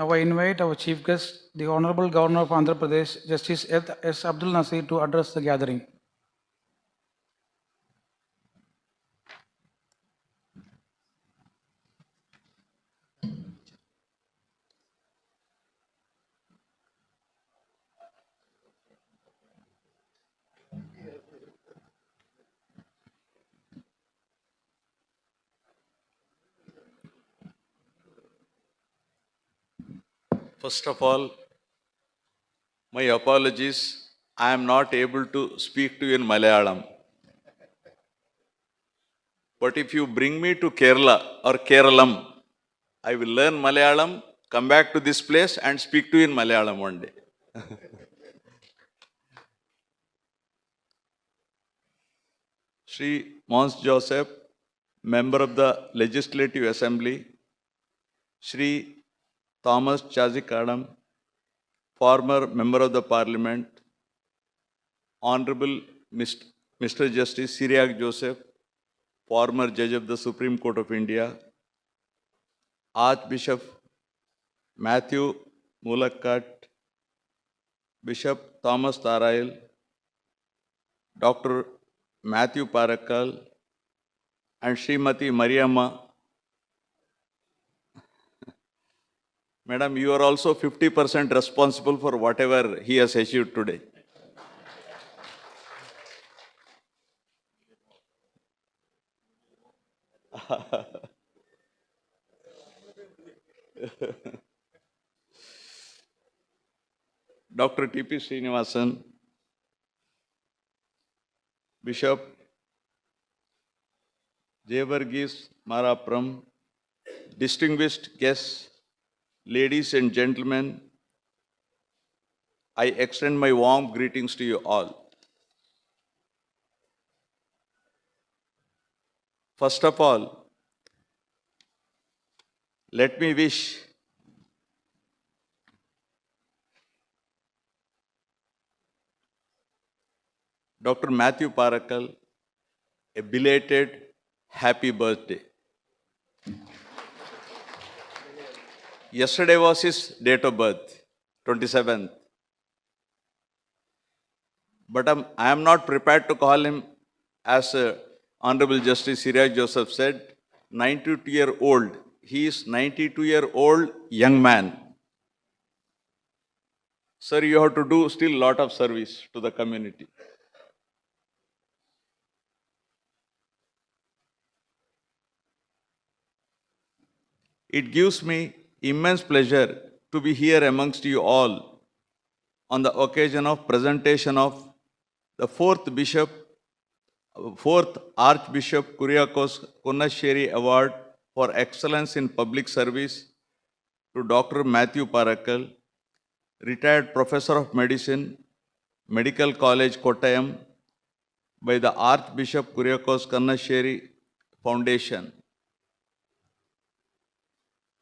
Now I invite our chief guest, the Honorable Governor of Andhra Pradesh, Justice S. Abdul Nasir, to address the gathering. First of all, my apologies. I am not able to speak to you in Malayalam. But if you bring me to Kerala or Keralam, I will learn Malayalam, come back to this place and speak to you in Malayalam one day. Sri Mons Joseph, member of the Legislative Assembly, Sri Thomas Chazikadam, former member of the Parliament, Honorable Mr. Justice Cyriac Joseph, former Judge of the Supreme Court of India, Archbishop Matthew Mulakkat, Bishop Thomas Tarail, Dr. Matthew Parakal, and Srimati Mariamma. Madam, you are also 50% responsible for whatever he has achieved today. Dr. T.P. Srinivasan, Bishop Jevargis Marapram, distinguished guests, ladies and gentlemen, I extend my warm greetings to you all. First of all, let me wish Dr. Matthew Parakal a belated happy birthday. Yesterday was his date of birth, 27th. But I am not prepared to call him, as Honorable Justice Cyriac Joseph said, 92-year-old. He is 92-year-old young man. Sir, you have to do still a lot of service to the community. It gives me immense pleasure to be here amongst you all on the occasion of presentation of the fourth Archbishop kuriakose Kunnacherry Award for Excellence in Public Service to Dr. Matthew Parakal, retired Professor of Medicine, Medical College, Kottayam, by the Archbishop kuriakose Kunnacherry Foundation.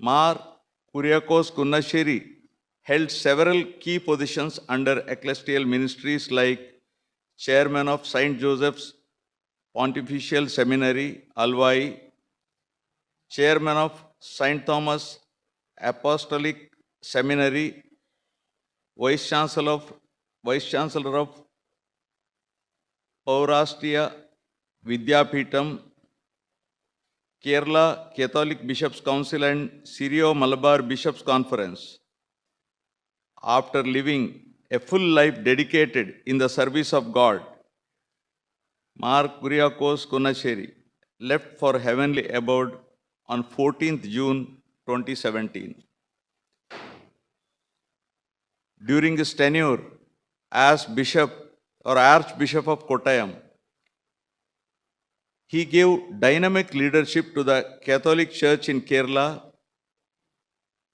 Mar kuriakose Kunnacherry held several key positions under ecclesial ministries like Chairman of St. Joseph's Pontifical Seminary, Alvai, Chairman of St. Thomas Apostolic Seminary, Vice Chancellor of Paurastia Vidyapitham, Kerala Catholic Bishops' Council and Syrio-Malabar Bishops' Conference. After living a full life dedicated in the service of God, Mar kuriakose Kunnacherry left for heavenly abode on 14th June 2017. During his tenure as Bishop or Archbishop of Kottayam, he gave dynamic leadership to the Catholic Church in Kerala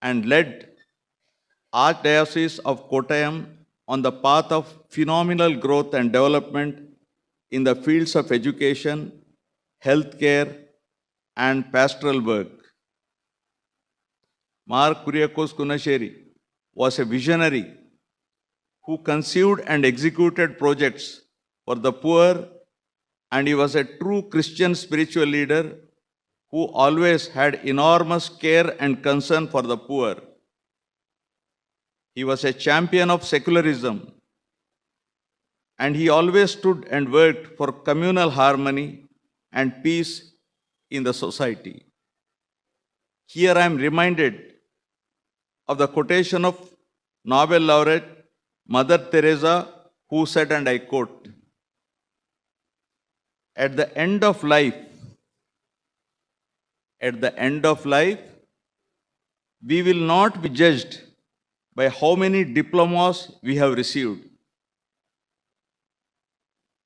and led Archdiocese of Kottayam on the path of phenomenal growth and development in the fields of education, healthcare, and pastoral work. Mar kuriakose Kunnacherry was a visionary who conceived and executed projects for the poor, and he was a true Christian spiritual leader who always had enormous care and concern for the poor. He was a champion of secularism, and he always stood and worked for communal harmony and peace in the society. Here I am reminded of the quotation of Nobel laureate Mother Teresa, who said, and I quote, at the end of life, at the end of life, we will not be judged by how many diplomas we have received,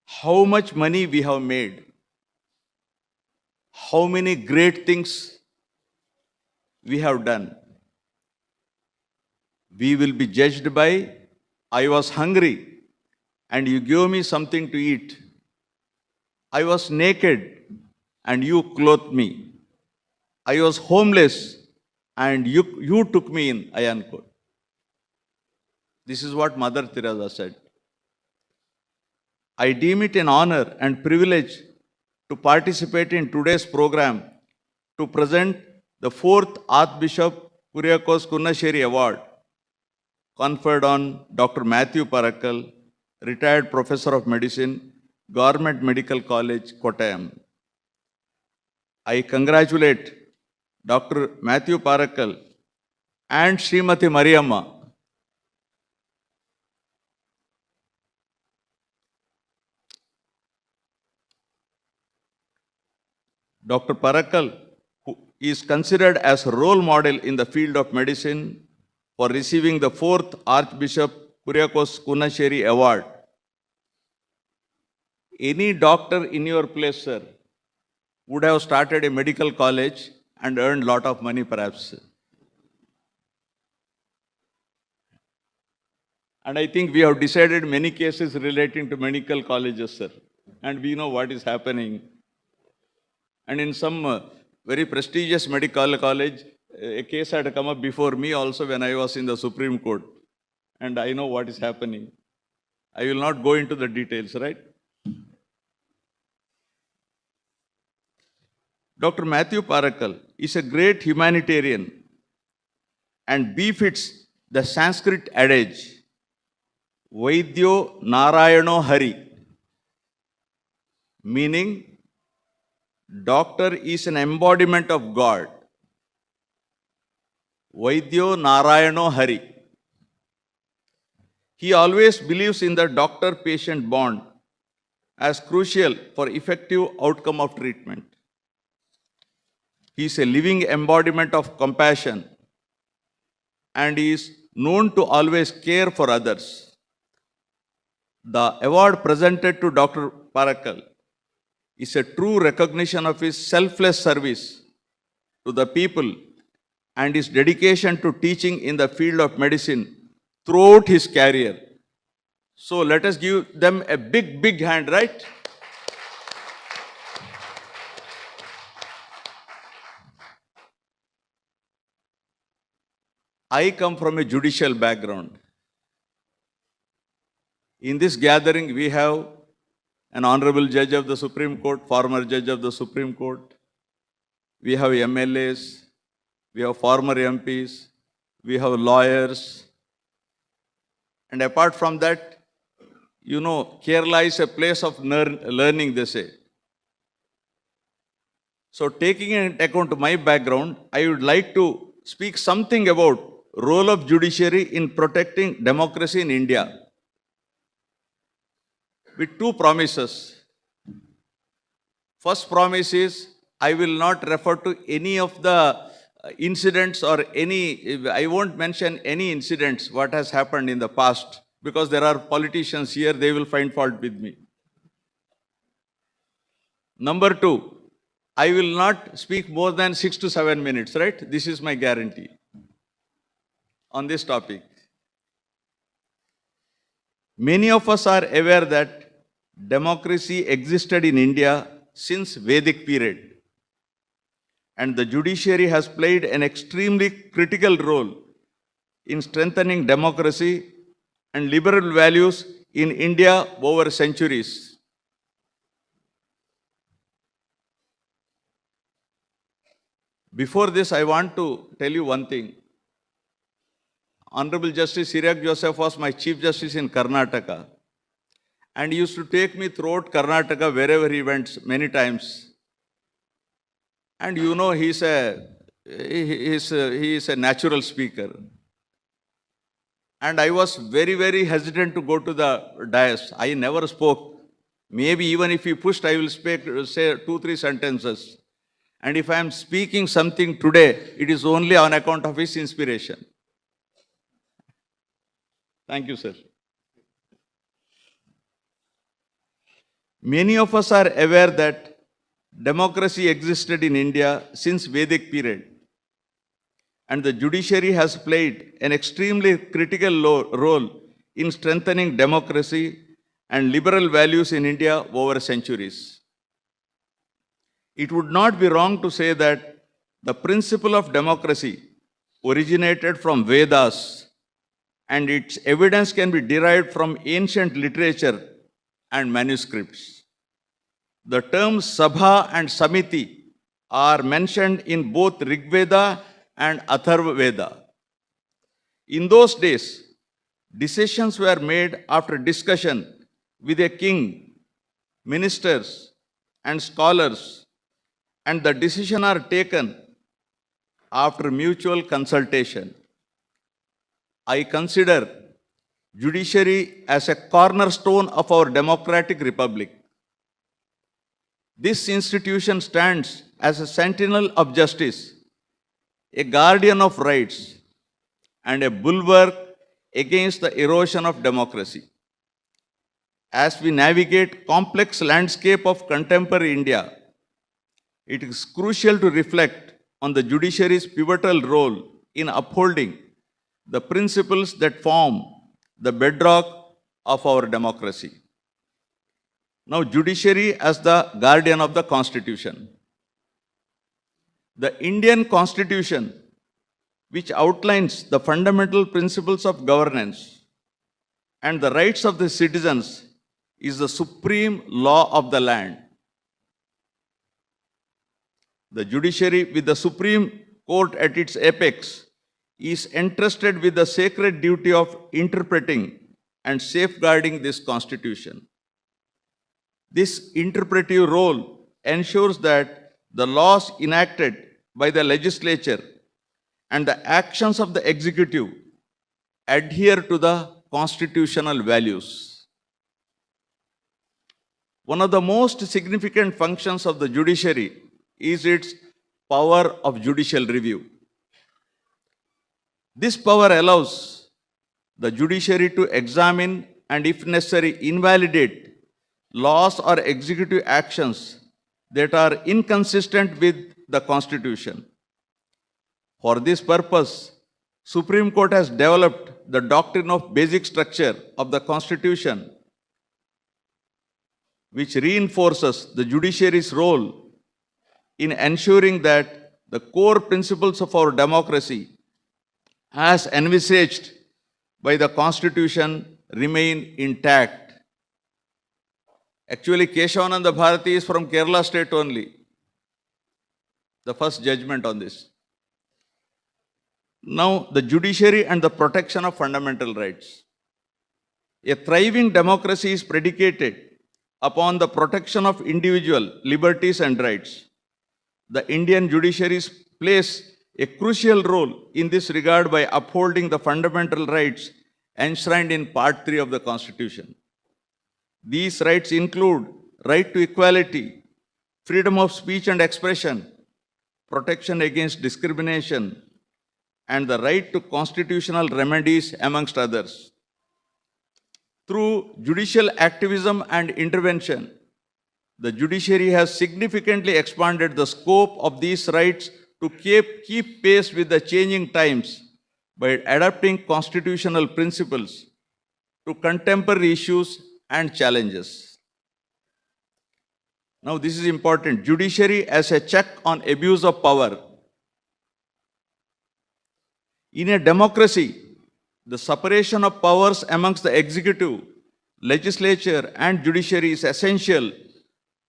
how much money we have made, how many great things we have done. We will be judged by, I was hungry and you gave me something to eat. I was naked and you clothed me. I was homeless and you took me in, I unquote. This is what Mother Teresa said. I deem it an honor and privilege to participate in today's program to present the 4th Archbishop kuriakose Kunnacherry Award conferred on Dr. Matthew Parakkal, retired Professor of Medicine, Government Medical College, Kottayam. I congratulate Dr. Matthew Parakkal and Srimati Mariamma. Dr. Parakkal, who is considered as a role model in the field of medicine for receiving the 4th Archbishop kuriakose Kunnacherry Award. Any doctor in your place, sir, would have started a medical college and earned a lot of money perhaps. And I think we have decided many cases relating to medical colleges, sir. And we know what is happening. And in some very prestigious medical college, a case had come up before me also when I was in the Supreme Court. And I know what is happening. I will not go into the details, right? Dr. Matthew Parakkal is a great humanitarian and befits the Sanskrit adage, Vaidyo Narayano Hari, meaning doctor is an embodiment of God. Vaidyo Narayano Hari. He always believes in the doctor-patient bond as crucial for effective outcome of treatment. He is a living embodiment of compassion and is known to always care for others. The award presented to Dr. Parakkal is a true recognition of his selfless service to the people and his dedication to teaching in the field of medicine throughout his career. So let us give them a big, big hand, right? I come from a judicial background. In this gathering, we have an honorable judge of the Supreme Court, former judge of the Supreme Court. We have MLAs, we have former MPs, we have lawyers. And apart from that, you know, Kerala is a place of learning, they say. So taking into account my background, I would like to speak something about role of judiciary in protecting democracy in India. With two promises. First promise is, I will not refer to any of the incidents or I won't mention any incidents what has happened in the past, because there are politicians here, they will find fault with me. Number two, I will not speak more than 6 to 7 minutes, right? This is my guarantee on this topic. Many of us are aware that democracy existed in India since Vedic period, and the judiciary has played an extremely critical role in strengthening democracy and liberal values in India over centuries. Before this, I want to tell you one thing. Honorable Justice Siriak Joseph was my Chief Justice in Karnataka. And he used to take me throughout Karnataka wherever he went many times. And you know, he is a natural speaker. And I was very, very hesitant to go to the dais. I never spoke. Maybe even if he pushed, I will say 2-3 sentences. And if I am speaking something today, it is only on account of his inspiration. Thank you, sir. Many of us are aware that democracy existed in India since Vedic period. And the judiciary has played an extremely critical role in strengthening democracy and liberal values in India over centuries. It would not be wrong to say that the principle of democracy originated from Vedas, and its evidence can be derived from ancient literature and manuscripts. The terms Sabha and Samiti are mentioned in both Rig Veda and Atharva Veda. In those days, decisions were made after discussion with a king, ministers, and scholars, and the decisions are taken after mutual consultation. I consider judiciary as a cornerstone of our democratic republic. This institution stands as a sentinel of justice, a guardian of rights, and a bulwark against the erosion of democracy. As we navigate complex landscape of contemporary India, it is crucial to reflect on the judiciary's pivotal role in upholding the principles that form the bedrock of our democracy. Now, judiciary as the guardian of the Constitution. The Indian Constitution, which outlines the fundamental principles of governance and the rights of the citizens, is the supreme law of the land. The judiciary, with the Supreme Court at its apex, is entrusted with the sacred duty of interpreting and safeguarding this Constitution. This interpretive role ensures that the laws enacted by the legislature and the actions of the executive adhere to the constitutional values. One of the most significant functions of the judiciary is its power of judicial review. This power allows the judiciary to examine and, if necessary, invalidate laws or executive actions that are inconsistent with the Constitution. For this purpose, Supreme Court has developed the doctrine of basic structure of the Constitution, which reinforces the judiciary's role in ensuring that the core principles of our democracy, as envisaged by the Constitution, remain intact. Actually, Keshavananda Bharati is from Kerala state only. The first judgment on this. Now, the judiciary and the protection of fundamental rights. A thriving democracy is predicated upon the protection of individual liberties and rights. The Indian judiciary plays a crucial role in this regard by upholding the fundamental rights enshrined in Part 3 of the Constitution. These rights include right to equality, freedom of speech and expression, protection against discrimination, and the right to constitutional remedies, amongst others. Through judicial activism and intervention, the judiciary has significantly expanded the scope of these rights to keep pace with the changing times by adapting constitutional principles to contemporary issues and challenges. Now, this is important. Judiciary as a check on abuse of power. In a democracy, the separation of powers amongst the executive, legislature, and judiciary is essential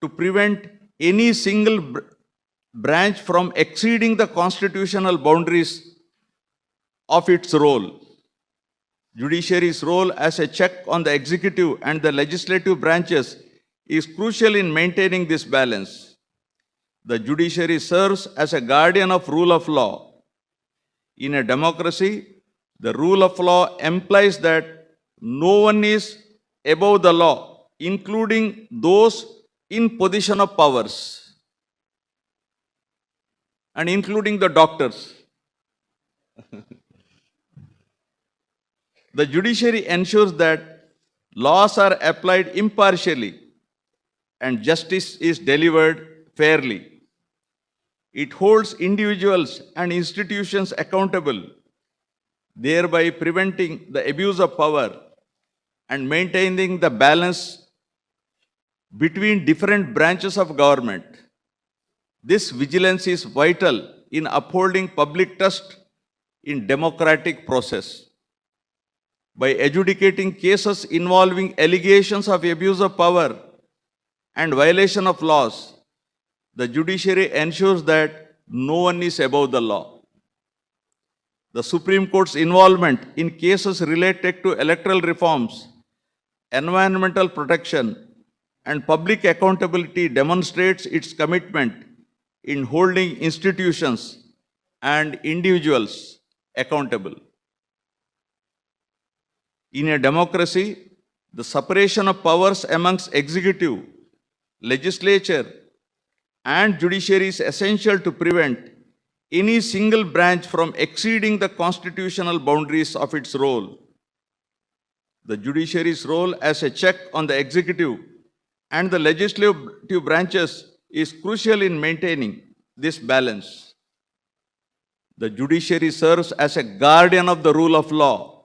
to prevent any single branch from exceeding the constitutional boundaries of its role. Judiciary's role as a check on the executive and the legislative branches is crucial in maintaining this balance. The judiciary serves as a guardian of rule of law. In a democracy, the rule of law implies that no one is above the law, including those in position of powers and including the doctors. The judiciary ensures that laws are applied impartially and justice is delivered fairly. It holds individuals and institutions accountable, thereby preventing the abuse of power and maintaining the balance between different branches of government. This vigilance is vital in upholding public trust in democratic process. By adjudicating cases involving allegations of abuse of power and violation of laws, the judiciary ensures that no one is above the law. The Supreme Court's involvement in cases related to electoral reforms, environmental protection, and public accountability demonstrates its commitment in holding institutions and individuals accountable. In a democracy, the separation of powers amongst executive, legislature, and judiciary is essential to prevent any single branch from exceeding the constitutional boundaries of its role. The judiciary's role as a check on the executive and the legislative branches is crucial in maintaining this balance. The judiciary serves as a guardian of the rule of law.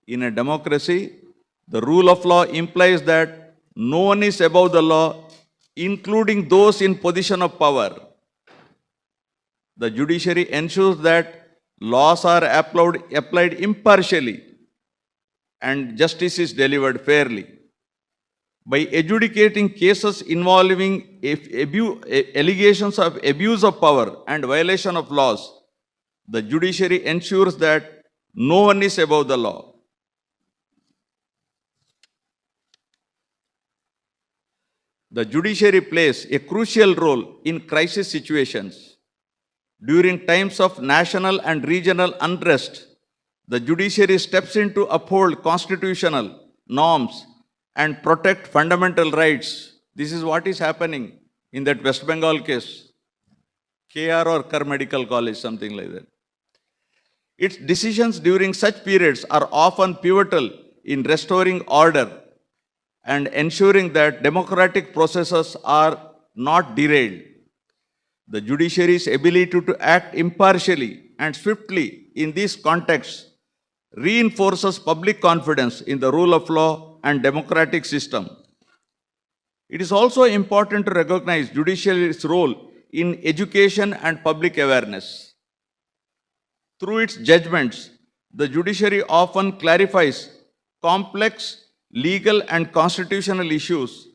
In a democracy, the rule of law implies that no one is above the law, including those in position of power. The judiciary ensures that laws are applied impartially and justice is delivered fairly. By adjudicating cases involving allegations of abuse of power and violation of laws, the judiciary ensures that no one is above the law. The judiciary plays a crucial role in crisis situations. During times of national and regional unrest, the judiciary steps in to uphold constitutional norms and protect fundamental rights. This is what is happening in that West Bengal case, KR or Kar Medical College, something like that. Its decisions during such periods are often pivotal in restoring order and ensuring that democratic processes are not derailed. The judiciary's ability to act impartially and swiftly in these contexts reinforces public confidence in the rule of law and democratic system. It is also important to recognize judiciary's role in education and public awareness. Through its judgments, the judiciary often clarifies complex legal and constitutional issues,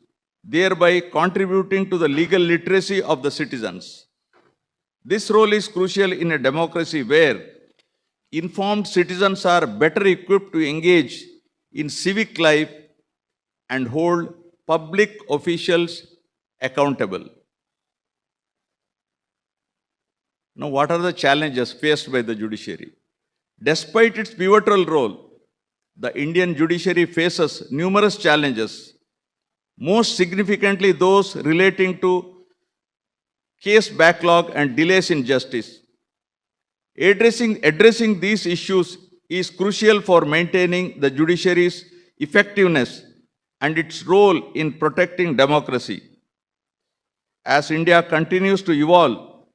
thereby contributing to the legal literacy of the citizens. This role is crucial in a democracy where informed citizens are better equipped to engage in civic life and hold public officials accountable. Now, what are the challenges faced by the judiciary? Despite its pivotal role, the Indian judiciary faces numerous challenges, most significantly those relating to case backlog and delays in justice. Addressing these issues is crucial for maintaining the judiciary's effectiveness and its role in protecting democracy. As India continues to evolve,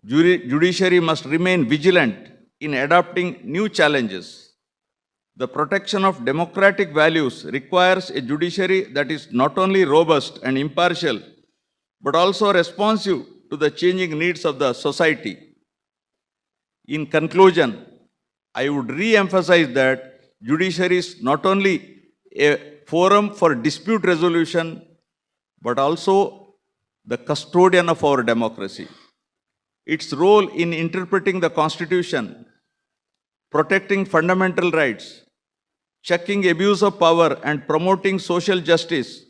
judiciary must remain vigilant in adopting new challenges. The protection of democratic values requires a judiciary that is not only robust and impartial, but also responsive to the changing needs of the society. In conclusion, I would re-emphasize that judiciary is not only a forum for dispute resolution, but also the custodian of our democracy. Its role in interpreting the Constitution, protecting fundamental rights, checking abuse of power, and promoting social justice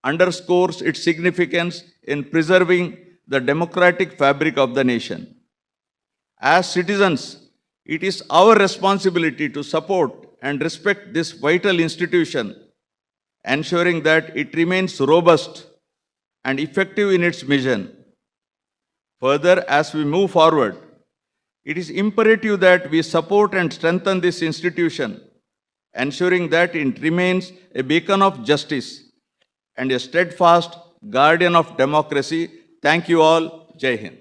underscores its significance in preserving the democratic fabric of the nation. As citizens, it is our responsibility to support and respect this vital institution, ensuring that it remains robust and effective in its mission. Further, as we move forward, it is imperative that we support and strengthen this institution, ensuring that it remains a beacon of justice and a steadfast guardian of democracy. Thank you all. Jai Hind.